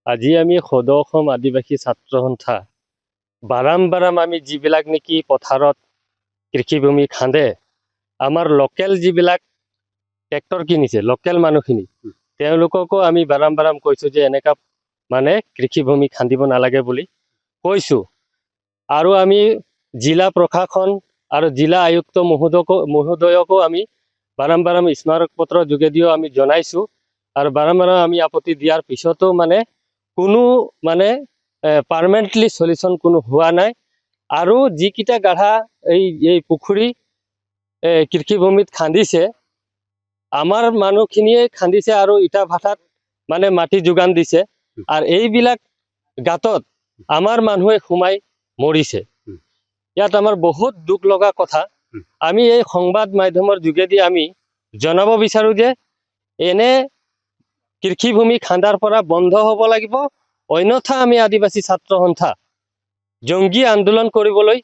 আজি আমি সদৌ অসম আদিবাসী ছাত্ৰ সন্থা বাৰাম আমি যিবিলাক নেকি পথাৰত কৃষিভূমি খান্দে আমাৰ লোকেল যিবিলাক ট্ৰেক্টৰ কিনিছে লোকেল মানুহখিনি তেওঁলোককো আমি বাৰাম কৈছো যে এনেকা মানে কৃষিভূমি খান্দিব নালাগে বুলি কৈছো। আৰু আমি জিলা প্ৰশাসন আৰু জিলা আয়ুক্ত মহোদয়কো আমি বাৰাম স্মাৰক পত্ৰৰ যোগেদিও আমি জনাইছো। আৰু বাৰাম আমি আপত্তি দিয়াৰ পিছতো মানে কোনো মানে পাৰ্মানেণ্টলি সলিউশন কোনো হোৱা নাই। আৰু যিকেইটা গাঢ়া এই পুখুৰী কৃষিভূমিত খান্দিছে আমাৰ মানুহখিনিয়ে খান্দিছে আৰু ইটা ভাটাত মানে মাটি যোগান দিছে। আৰু এইবিলাক গাঁতত আমাৰ মানুহে সোমাই মৰিছে। ইয়াত আমাৰ বহুত দুখ লগা কথা। আমি এই সংবাদ মাধ্যমৰ যোগেদি আমি জনাব বিচাৰো যে এনে কৃষিভূমি খান্দাৰ পৰা বন্ধ হ'ব লাগিব, অন্যথা আমি আদিবাসী ছাত্ৰ সন্থা জংগী আন্দোলন কৰিবলৈ